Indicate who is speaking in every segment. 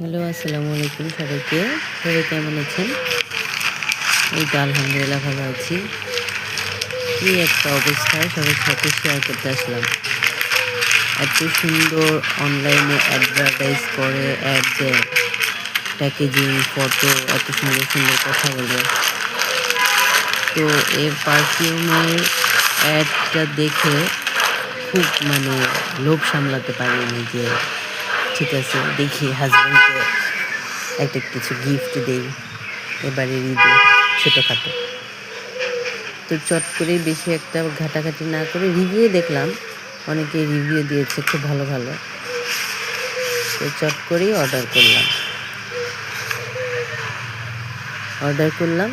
Speaker 1: Hello, আসসালামু আলাইকুম সবাইকে। সবাই কেমন আছেন? এই তো আলহামদুলিল্লাহ ভালো আছি। কি একটা অবস্থা সবার সাথে শেয়ার করতে আসলাম। এত সুন্দর অনলাইনে অ্যাডভার্টাইজ করে, অ্যাড দেয়, প্যাকেজিং, ফটো, এত সুন্দর, সুন্দর কথা বলে। তো এই পারফিউমের অ্যাডটা দেখে খুব লোভ সামলাতে পারিনি যে ঠিক আছে দেখি হাসব্যান্ডকে একটা কিছু গিফট দেই এবারের ঈদে ছোটোখাটো। তো চট করে বেশি একটা ঘাটাঘাটি না করে রিভিউ দেখলাম, অনেকে রিভিউ দিয়েছে খুব ভালো ভালো। তো চট করেই অর্ডার করলাম।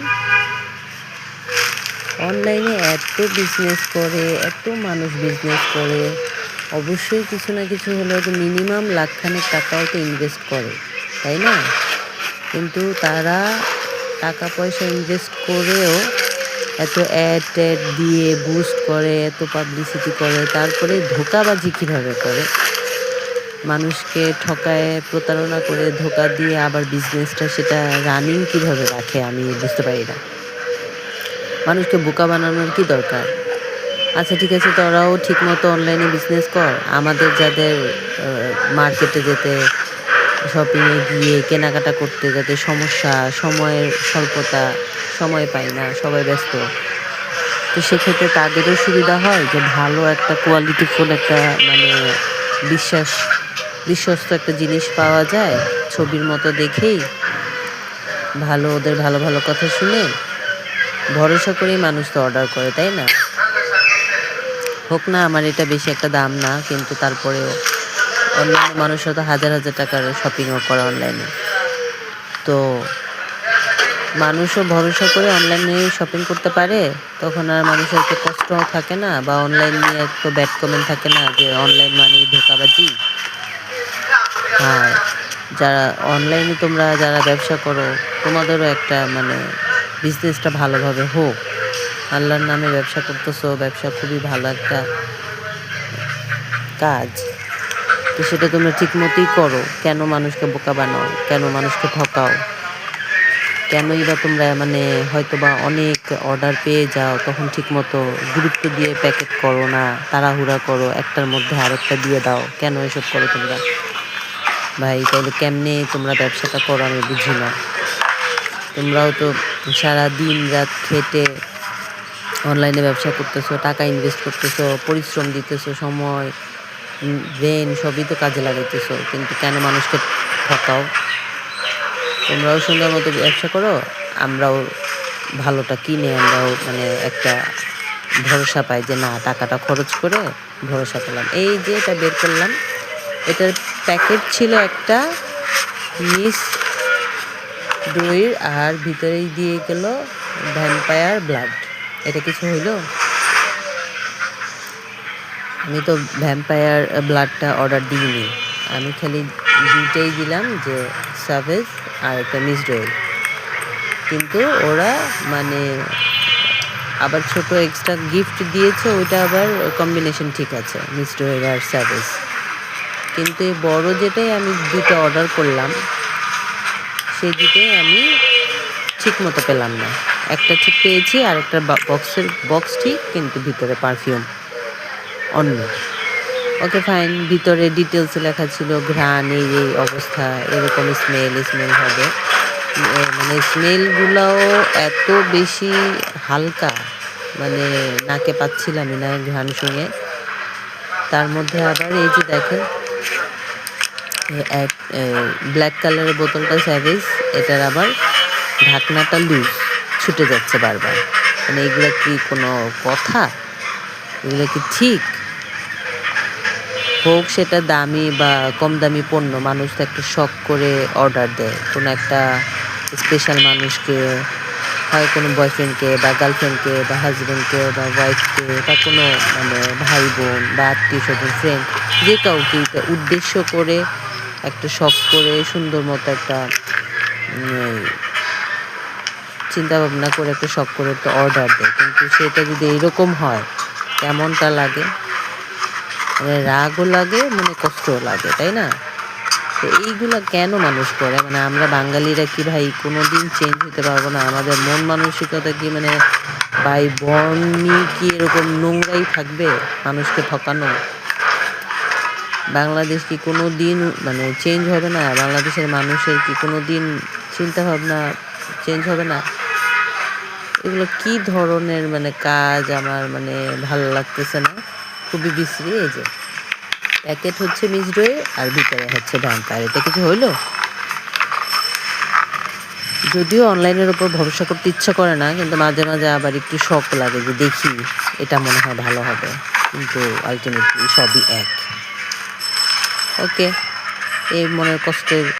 Speaker 1: অনলাইনে এত বিজনেস করে, এত মানুষ বিজনেস করে, অবশ্যই কিছু না কিছু হলেও তো মিনিমাম লাখখানেক টাকাও তো ইনভেস্ট করে, তাই না? কিন্তু তারা টাকা পয়সা ইনভেস্ট করেও এত অ্যাড ট্যাড দিয়ে বুস্ট করে, এত পাবলিসিটি করে, তারপরে ধোঁকাবাজি কীভাবে করে, মানুষকে ঠকায়, প্রতারণা করে, ধোঁকা দিয়ে আবার বিজনেসটা সেটা রানিং কীভাবে রাখে আমি বুঝতে পারি না। মানুষকে বোকা বানানোর কি দরকার? আচ্ছা ঠিক আছে, তোরাও ঠিকমতো অনলাইনে বিজনেস কর। আমাদের যাদের মার্কেটে যেতে, শপিংয়ে গিয়ে কেনাকাটা করতে যাতে সমস্যা, সময়ের স্বল্পতা, সময় পাই না, সবাই ব্যস্ত, তো সেক্ষেত্রে তাদেরও সুবিধা হয় যে ভালো একটা কোয়ালিটিফুল একটা বিশ্বাস বিশ্বস্ত একটা জিনিস পাওয়া যায় ছবির মতো দেখেই। ভালো, ওদের ভালো ভালো কথা শুনে ভরসা করেই মানুষ তো অর্ডার করে, তাই না? হোক না আমার এটা বেশি একটা দাম না, কিন্তু তারপরেও অন্যান্য মানুষরা তো হাজার হাজার টাকার শপিংও করে অনলাইনে। তো মানুষও ভরসা করে অনলাইনে শপিং করতে পারে, তখন আর মানুষের তো কষ্টও থাকে না, বা অনলাইন নিয়ে একটু ব্যাড কমেন্ট থাকে না যে অনলাইন মানেই ধোঁকাবাজি। আর যারা অনলাইনে তোমরা যারা ব্যবসা করো, তোমাদেরও একটা বিজনেসটা ভালোভাবে হোক। আল্লাহর নামে ব্যবসা করতেছো, ব্যবসা খুবই ভালো একটা কাজ। তো সেটা তোমরা ঠিক মতোই করো। কেন মানুষকে বোকা বানাও? কেন মানুষকে ঠকাও? কেনই বা তোমরা হয়তোবা অনেক অর্ডার পেয়ে যাও, তখন ঠিক মতো গুরুত্ব দিয়ে প্যাকেট করো না, তাড়াহুড়া করো, একটার মধ্যে আরেকটা দিয়ে দাও। কেন এসব করো তোমরা? ভাই তাহলে কেমনে তোমরা ব্যবসাটা করো আমি বুঝি না। তোমরাও তো সারা দিন রাত খেটে অনলাইনে ব্যবসা করতেছো, টাকা ইনভেস্ট করতেছো, পরিশ্রম দিতেছো, সময়, ব্রেন সবই তো কাজে লাগাইতেছো, কিন্তু কেন মানুষকে ঠকাও? তোমরাও সুন্দর মতো ব্যবসা করো, আমরাও ভালোটা কিনে আমরাও একটা ভরসা পাই যে না, টাকাটা খরচ করে ভরসা পেলাম। এই যে এটা বের করলাম, এটার প্যাকেট ছিল একটা মিস ডুইর, আর ভিতরেই দিয়ে গেল ভ্যাম্পায়ার ব্লাড। এটা কিছু হইল? আমি তো ভ্যাম্পায়ার ব্লাডটা অর্ডার দিইনি, আমি খালি দুইটাই দিলাম, যে সাভেজ আর একটা মিস ডুয়েল। কিন্তু ওরা আবার ছোট এক্সট্রা গিফট দিয়েছে, ওইটা আবার কম্বিনেশন ঠিক আছে, মিস ডুয়েল আর সাভেজ। কিন্তু এই বড় যেটাই আমি দুটো অর্ডার করলাম, সেই দুটোই আমি ঠিক মতো পেলাম না। একটা ঠিক পেয়েছি, আর একটা বক্স ঠিক, কিন্তু ভিতরে পারফিউম অন্য। ওকে ফাইন, ভিতরে ডিটেলসে লেখা ছিল ঘ্রাণ, এই এই অবস্থা, এরকম স্মেল হবে। স্মেলগুলোও এত বেশি হালকা, নাকে পাচ্ছিলামই না ঘ্রাণ শুনে। তার মধ্যে আবার এই যে দেখেন, এক ব্ল্যাক কালারের বোতলটা স্যাভেজ, এটার আবার ঢাকনাটা লুজ, ছুটে যাচ্ছে বারবার। এগুলো কি কোনো কথা? এগুলো কি ঠিক? হোক সেটা দামি বা কম দামি পণ্য, মানুষ তো একটা শখ করে অর্ডার দেয় কোনো একটা স্পেশাল মানুষকে, হয় কোনো বয়ফ্রেন্ডকে বা গার্লফ্রেন্ডকে বা হাজব্যান্ডকে বা ওয়াইফকে বা কোনো ভাই বোন বা আত্মীয় স্বজন, ফ্রেন্ড, যে কাউকে উদ্দেশ্য করে একটা শখ করে সুন্দর মতো একটা চিন্তা ভাবনা করে একটা শখ করে একটা অর্ডার দেয়। কিন্তু সেটা যদি এরকম হয়, কেমনটা লাগে? রাগও লাগে, কষ্টও লাগে, তাই না? তো এইগুলা কেন মানুষ করে? মানে আমরা বাঙালিরা কি ভাই কোনোদিন চেঞ্জ হতে পারবো না? আমাদের মন মানসিকতা কি মানে ভাই বর্ণই কি এরকম নোংরাই থাকবে মানুষকে ঠকানো? বাংলাদেশ কি কোনোদিন মানে চেঞ্জ হবে না? বাংলাদেশের মানুষের কি কোনোদিন চিন্তাভাবনা চেঞ্জ হবে না? এগুলো কি ধরনের মানে কাজ আমার মানে ভালো লাগতেছে না। খুবই বিশ্রী। এই যে প্যাকেট হচ্ছে মিক্সড হয়ে আর ভিতরে হচ্ছে ভ্যাম্পায়ার। এটা কিছু হইলো? যদিও অনলাইনের উপর ভরসা করতে ইচ্ছা করে না, কিন্তু মাঝে, মাঝে আবার একটু শখ লাগে যে দেখি এটা মনে হয় ভালো হবে। কিন্তু আল্টিমেটলি সবই এক। ওকে, এই মনের কষ্ট